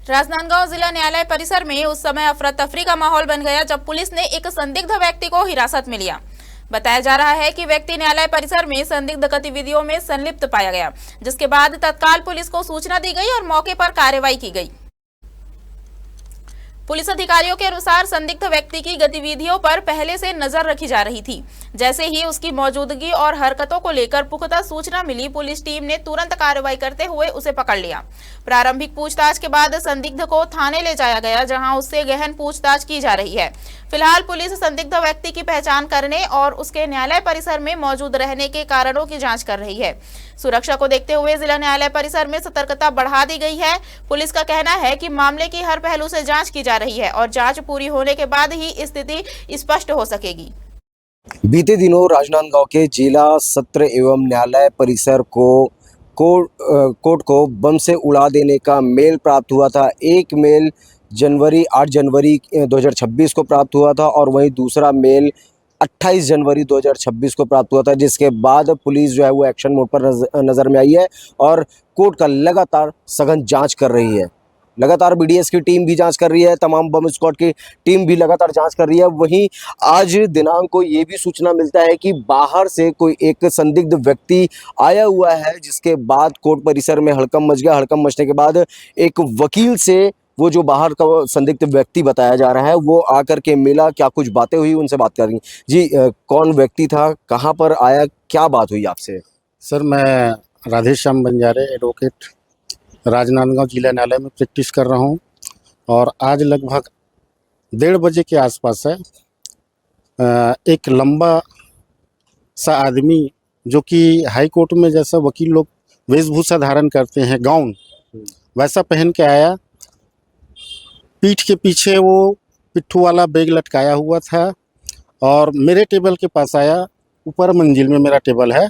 राजनांदगांव जिला न्यायालय परिसर में उस समय अफरा तफरी का माहौल बन गया जब पुलिस ने एक संदिग्ध व्यक्ति को हिरासत में लिया। बताया जा रहा है कि व्यक्ति न्यायालय परिसर में संदिग्ध गतिविधियों में संलिप्त पाया गया, जिसके बाद तत्काल पुलिस को सूचना दी गई और मौके पर कार्रवाई की गई। पुलिस अधिकारियों के अनुसार संदिग्ध व्यक्ति की गतिविधियों पर पहले से नजर रखी जा रही थी। जैसे ही उसकी मौजूदगी और हरकतों को लेकर पुख्ता सूचना मिली, पुलिस टीम ने तुरंत कार्रवाई करते हुए उसे पकड़ लिया। प्रारंभिक पूछताछ के बाद संदिग्ध को थाने ले जाया गया, जहां उससे गहन पूछताछ की जा रही है। फिलहाल पुलिस संदिग्ध व्यक्ति की पहचान करने और उसके न्यायालय परिसर में मौजूद रहने के कारणों की जांच कर रही है। सुरक्षा को देखते हुए जिला न्यायालय परिसर में सतर्कता बढ़ा दी गई है। पुलिस का कहना है कि मामले की हर पहलू से जांच की जा रही है और जांच पूरी होने के बाद ही स्थिति स्पष्ट हो सकेगी। बीते दिनों राजनांदगांव के जिला सत्र एवं न्यायालय परिसर को कोर्ट को बम से उड़ा देने का मेल प्राप्त हुआ था। एक मेल 8 जनवरी 2026 को प्राप्त हुआ था और वहीं दूसरा मेल 28 जनवरी 2026 को प्राप्त हुआ था, जिसके बाद पुलिस जो है वो एक्शन मोड पर नज़र में आई है और कोर्ट का लगातार सघन जांच कर रही है। लगातार बीडीएस की टीम भी जांच कर रही है, तमाम बम स्क्वाड की टीम भी लगातार जांच कर रही है। वहीं आज दिनांक को ये भी सूचना मिलता है कि बाहर से कोई एक संदिग्ध व्यक्ति आया हुआ है, जिसके बाद कोर्ट परिसर में हड़कंप मच गया। हड़कंप मचने के बाद एक वकील से वो जो बाहर का संदिग्ध व्यक्ति बताया जा रहा है वो आकर के मिला। क्या कुछ बातें हुई, उनसे बात करेंगे। जी, कौन व्यक्ति था, कहाँ पर आया, क्या बात हुई आपसे? सर, मैं राधेश्याम बंजारे एडवोकेट राजनांदगांव जिला न्यायालय में प्रैक्टिस कर रहा हूं और आज लगभग 1:30 बजे के आसपास है एक लंबा सा आदमी जो कि हाई कोर्ट में जैसा वकील लोग वेशभूषा धारण करते हैं, गाउन वैसा पहन के आया। पीठ के पीछे वो पिट्ठू वाला बैग लटकाया हुआ था और मेरे टेबल के पास आया। ऊपर मंजिल में मेरा टेबल है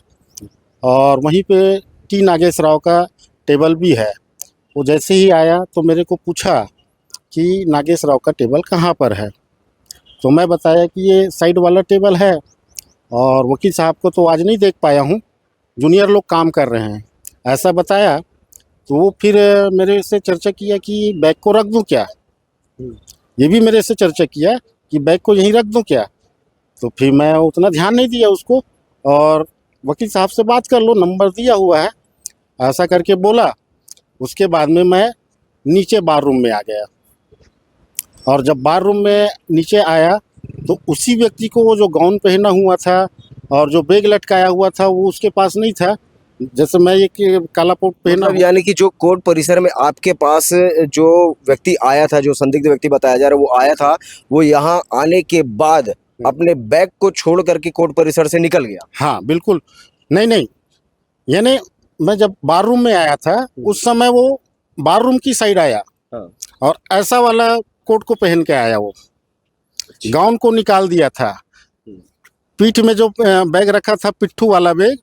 और वहीं पे टी नागेश राव का टेबल भी है। वो जैसे ही आया तो मेरे को पूछा कि नागेश राव का टेबल कहाँ पर है, तो मैं बताया कि ये साइड वाला टेबल है और वकील साहब को तो आज नहीं देख पाया हूँ, जूनियर लोग काम कर रहे हैं, ऐसा बताया। तो वो फिर मेरे से चर्चा किया कि बैग को रख दूँ क्या, ये भी मेरे से चर्चा किया कि बैग को यहीं रख दूँ क्या। तो फिर मैं उतना ध्यान नहीं दिया उसको और वकील साहब से बात कर लो, नंबर दिया हुआ है, ऐसा करके बोला। उसके बाद में मैं नीचे बार रूम में आ गया और जब बार रूम में नीचे आया तो उसी व्यक्ति को वो जो गाउन पहना हुआ था और जो बैग लटकाया हुआ था वो उसके पास नहीं था। जैसे मैं एक काला कोट पहना, यानी कि जो कोर्ट परिसर में आपके पास जो व्यक्ति आया था, जो संदिग्ध व्यक्ति बताया जा रहा है वो आया था, वो यहाँ आने के बाद अपने बैग को छोड़ करके कोर्ट परिसर से निकल गया? हाँ बिल्कुल। नहीं, यानी मैं जब बार रूम में आया था उस समय वो बार रूम की साइड आया। हाँ। और ऐसा वाला कोट को पहन के आया, वो गाउन को निकाल दिया था। पीठ में जो बैग रखा था, पिट्ठू वाला बैग,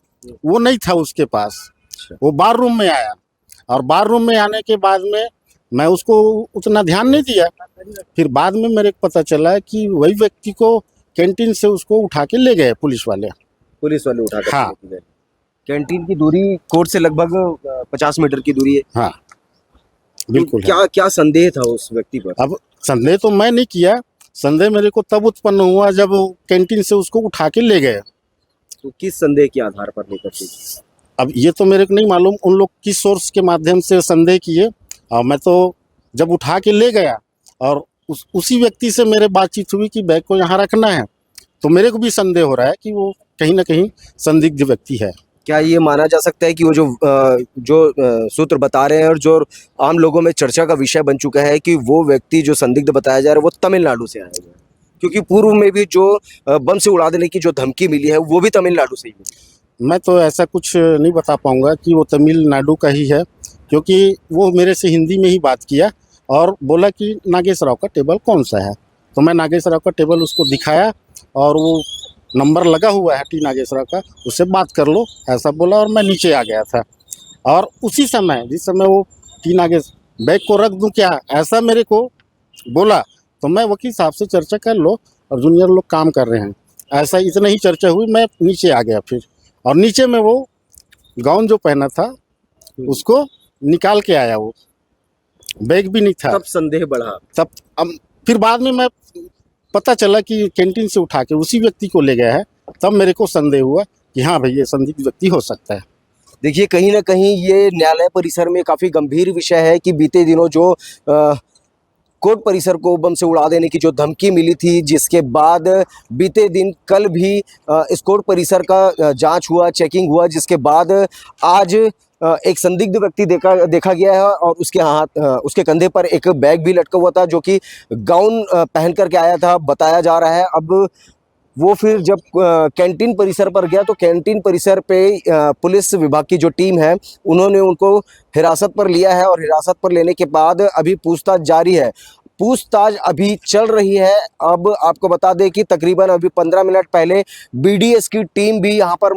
वो नहीं था उसके पास। वो बार रूम में आया और बार रूम में आने के बाद में मैं उसको उतना ध्यान नहीं दिया। फिर बाद में मेरे को पता चला कि वही व्यक्ति को कैंटीन से उसको उठा के ले गए पुलिस वाले उठा कर? हाँ। कैंटीन की दूरी कोर्ट से लगभग 50 मीटर की दूरी है। हाँ बिल्कुल। तो क्या संदेह था उस व्यक्ति पर? अब संदेह तो मैं नहीं किया, संदेह मेरे को तब उत्पन्न हुआ जब कैंटीन से उसको उठा के ले गए। तो किस संदेह के आधार पर लेकर के? अब ये तो मेरे को नहीं मालूम उन लोग किस सोर्स के माध्यम से संदेह किए। और मैं तो जब उठा के ले गया और उसी व्यक्ति से मेरे बातचीत हुई कि बैग को यहाँ रखना है, तो मेरे को भी संदेह हो रहा है कि वो कहीं ना कहीं संदिग्ध व्यक्ति है। क्या ये माना जा सकता है कि वो जो सूत्र बता रहे हैं और जो आम लोगों में चर्चा का विषय बन चुका है कि वो व्यक्ति जो संदिग्ध बताया जा रहा है वो तमिलनाडु से आया हुआ है? क्योंकि पूर्व में भी जो बम से उड़ा देने की जो धमकी मिली है वो भी तमिलनाडु से ही मिली। मैं तो ऐसा कुछ नहीं बता पाऊंगा कि वो तमिलनाडु का ही है, क्योंकि वो मेरे से हिंदी में ही बात किया और बोला कि नागेश राव का टेबल कौन सा है। तो मैं नागेश राव का टेबल उसको दिखाया और वो नंबर लगा हुआ है टी नागेश राव का, उससे बात कर लो, ऐसा बोला और मैं नीचे आ गया था। और उसी समय जिस समय वो टी नागेश बैग को रख दूं क्या, ऐसा मेरे को बोला, तो मैं वकील साहब से चर्चा कर लो और जूनियर लोग काम कर रहे हैं, ऐसा इतना ही चर्चा हुई। मैं नीचे आ गया फिर और नीचे में वो गाउन जो पहना था उसको निकाल के आया वो बैग भी नहीं था। तब संदेह बढ़ा। तब अब फिर बाद में मैं पता चला कि कैंटीन से उठा के उसी व्यक्ति को ले गया है, तब मेरे को संदेह हुआ कि हाँ भाई ये संदिग्ध व्यक्ति हो सकता है। देखिए कहीं ना कहीं ये न्यायालय परिसर में काफ़ी गंभीर विषय है कि बीते दिनों जो कोर्ट परिसर को बम से उड़ा देने की जो धमकी मिली थी, जिसके बाद बीते दिन कल भी इस कोर्ट परिसर का जांच हुआ, चेकिंग हुआ, जिसके बाद आज एक संदिग्ध व्यक्ति देखा गया है और उसके कंधे पर एक बैग भी लटका हुआ था जो कि गाउन पहन करके आया था, बताया जा रहा है। अब वो फिर जब कैंटीन परिसर पर गया तो कैंटीन परिसर पे पुलिस विभाग की जो टीम है उन्होंने उनको हिरासत पर लिया है और हिरासत पर लेने के बाद अभी पूछताछ जारी है। पूछताछ अभी चल रही है। अब आपको बता दें कि तकरीबन अभी 15 मिनट पहले बीडीएस की टीम भी यहाँ पर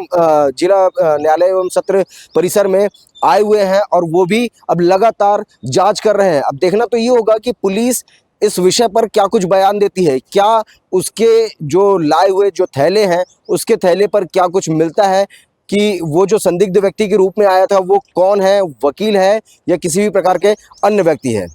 जिला न्यायालय एवं सत्र परिसर में आए हुए हैं और वो भी अब लगातार जांच कर रहे हैं। अब देखना तो ये होगा कि पुलिस इस विषय पर क्या कुछ बयान देती है, क्या उसके जो लाए हुए जो थैले हैं उसके थैले पर क्या कुछ मिलता है कि वो जो संदिग्ध व्यक्ति के रूप में आया था वो कौन है, वकील है या किसी भी प्रकार के अन्य व्यक्ति है।